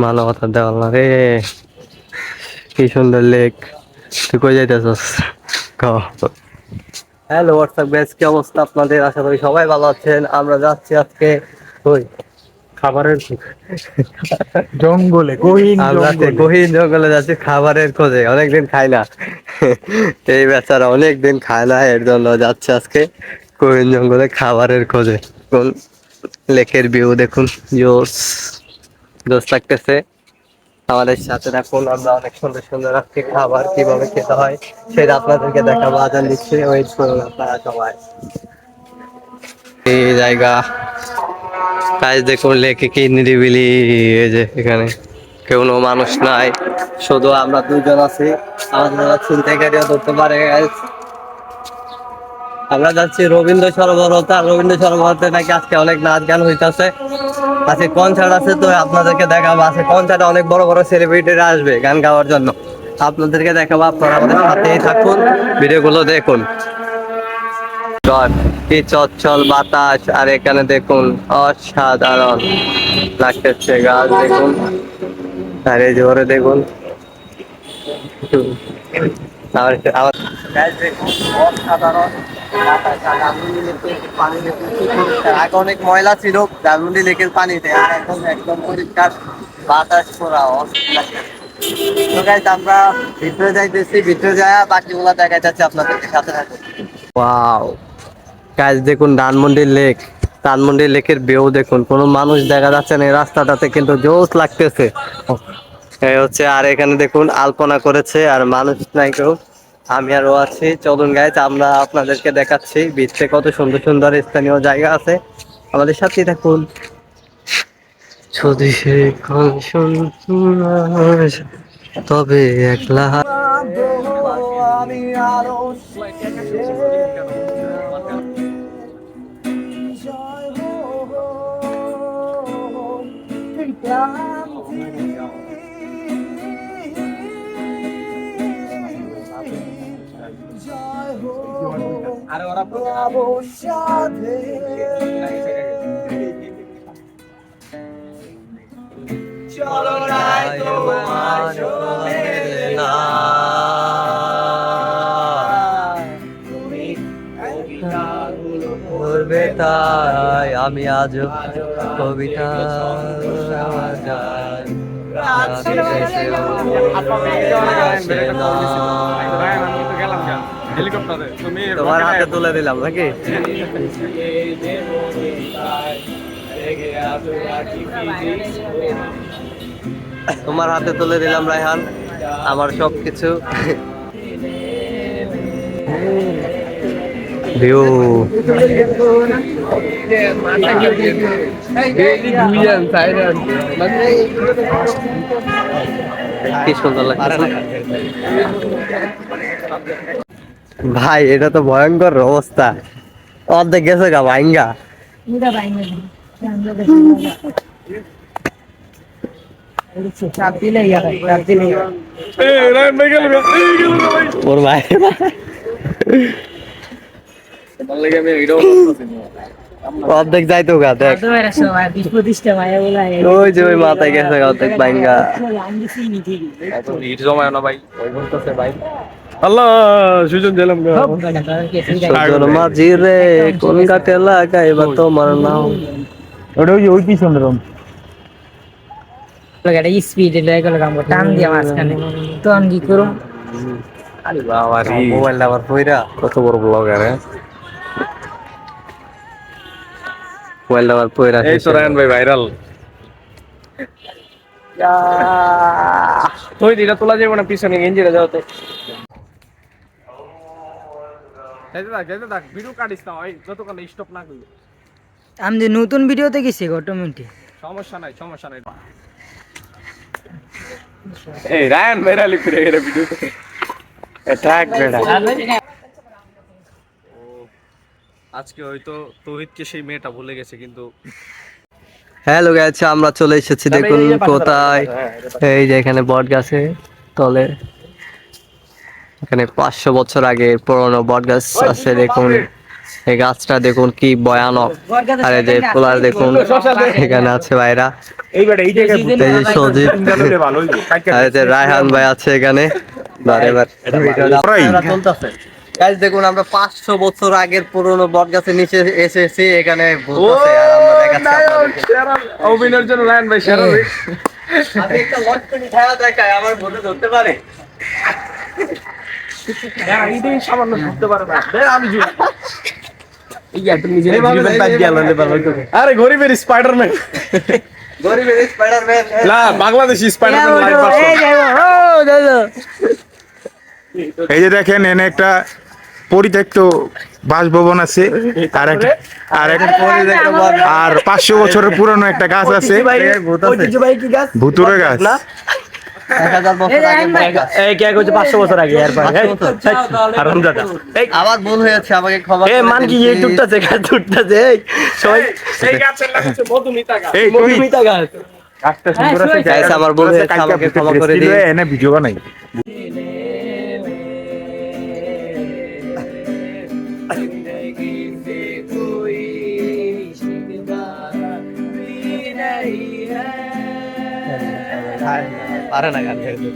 মানবতা দেওয়াল না রে, কি সুন্দর লেক। তুই কই যাইতেছস? হ্যালো হোয়াটসঅ্যাপ গাইস, কি অবস্থা আপনাদের? আশা করি সবাই ভালো আছেন। আমরা যাচ্ছি আজকে ওই খাবারের জঙ্গলে, গহীন আমরা আজকে জঙ্গলে। গহীন জঙ্গলে যাচ্ছি খাবারের খোঁজে। অনেকদিন খাই না, এই বেচারা অনেকদিন খায় না, এর জন্য যাচ্ছে আজকে গহীন জঙ্গলে খাবারের খোঁজে। কোন লেকের ভিউ দেখুন, জোস জোস লাগতেছে। আমাদের সাথে দেখুন, আমরা অনেক সুন্দর সুন্দর আজকে খাবার কিভাবে খেতে হয় সেটা আপনাদেরকে দেখাবো। আজান দিচ্ছে, ওয়েট করুন আপনারা সবাই। এই জায়গা কাজ দেখুন, লেকে কি নিরিবিলি। এই যে এখানে কোনো মানুষ নাই, শুধু আমরা দুজন আছি। আমাদের চিন্তা গাড়িও ধরতে পারে guys। আমরা যাচ্ছি রবীন্দ্র সরোবরতে, আর রবীন্দ্র সরোবরতে নাকি আজকে অনেক নাচ গান হইতেছে। আজকে কনসার্ট আছে, তো আপনাদেরকে দেখাবো। আজকে কনসার্টে অনেক বড় বড় সেলিব্রিটিরা আসবে গান গাওয়ার জন্য। আপনাদেরকে দেখাবো, আপনারা আমাদের সাথেই থাকুন, ভিডিওগুলো দেখুন। কি চচ্চল বাতাস, আর এখানে দেখুন অসাধারণ লাগতেছে। গাছ দেখুন, আর এই জোরে দেখুন। অসাধারণ আগে অনেক ময়লা ছিল ধানমন্ডি লেকের পানিতে, আর এখন একদম পরিষ্কার বাতাস ছোড়া। আমরা ভিতরে যাইতেছি, ভিতরে যায় বাকিগুলা দেখা যাচ্ছে আপনাদেরকে সাথে সাথে। ওয়াও গাইস, দেখুন ধানমন্ডি লেক। ধানমন্ডি লেকের ভিউ দেখুন, কোনো মানুষ দেখা যাচ্ছে না এই রাস্তাটাতে, কিন্তু জোস লাগতেছে। এই হচ্ছে, আর এখানে দেখুন আলপনা করেছে, আর মানুষ নাই কেউ, আমি আর ও আছি। চলুন গাইস, আমরা আপনাদেরকে দেখাচ্ছি বিচে কত সুন্দর সুন্দর স্থানীয় জায়গা আছে। আমাদের সাথেই থাকুন। যদি সে তবে একলা আমি আরো আরে ওরা চলো নাই তোমার চলে না, তুমি করবে তাই আমি আজ কবিতা তোমার হাতে তুলে দিলাম নাকি? তোমার হাতে তুলে দিলাম রায়হান, আমার সবকিছু। ভিউ কি সুন্দর লাগছে ভাই, এটা তো ভয়ঙ্কর অবস্থা। অর্ধেক গেছে গা ভাইঙ্গা। ওর ভাই অর্ধেক যাইতো গা, দেখ ওই যে ওই মাথায় গেছে গা অর্ধেক ভাইঙ্গা। আল্লাহ সুজন দিলাম মাঝি রে কোন ঘাটে লাগাইবা তোমার নাম। ওটা ওই পিছনে রম স্পিড টান দিয়া মাঝখানে তখন কি করুম? আরে বাবা রে, মোবাইলটা আবার কইরা, কত বড় ব্লগার। মোবাইলটা আবার কইরা। এই তো রায়ন ভাই ভাইরাল। তুই দিটা তোলা যাবে না, পিছনে গেঞ্জিরা যাও তো। ভিডিও কাটিস না ভাই, যতক্ষণ স্টপ না করি। আমি যে নতুন ভিডিওতে গেছি অটোমেটিক। সমস্যা নাই, সমস্যা নাই। এই রায়ন ভাইরালি ফিরে গেল ভিডিওতে। অ্যাটাক বেড়া। আজকে হয়তো তৌহিদকে সেই মেয়েটা ভুলে গেছে, কিন্তু হ্যালো গাইস, আমরা চলে এসেছি দেখুন কোথায়। এই যে এখানে বট গাছে তলে, এখানে 500 বছর আগে পুরনো বট গাছ আছে দেখুন। এই গাছটা দেখুন কি ভয়ানক। আর এই যে পোলার দেখুন এখানে আছে ভাইরা, এই যে সজিব, আর এই যে রায়হান ভাই আছে এখানে। চলতেছে গাইস, দেখুন আমরা 500 বছর আগের পুরনো বট গাছের নিচে এসেছি, এখানে বসে আর আমরা দেখাচ্ছি আপনাদেরকে। অভিনয়ের জন্য লায়ন ভাই সেরা রে। আমি একটা লটকনি খেলা দেখাই, আমার ভোটে ধরতে পারে। এইটাই সামান্য ধরতে পারে না। আমি আরে গরিবের স্পাইডারম্যান, গরিবের স্পাইডারম্যান না বাংলাদেশি স্পাইডারম্যান লাইভ ভার্সন। এই যে দেখেন এনে একটা পরিত্যক্ত বাসভবন আছে, আর একটা আর 500 বছরের পুরনো একটা গাছ আছে, ভুতুরে গাছ। 1000 বছর আগে বট গাছ। 500 বছর আগে আমার ভুল হয়েছে, আমাকে ক্ষমা করে মান কি দিন, ইউটিউবটাছে গাছ উঠতেছে সবাই এই গাছের নাম হচ্ছে মধুমিতা গাছ। এই মধুমিতা গাছ। গাছটা সুন্দর আছে, Guys, আমার ভুল হয়েছে, আমাকে ক্ষমা করে দিন। এনে ভিডিও বানাই। পারে না গান গাইতে।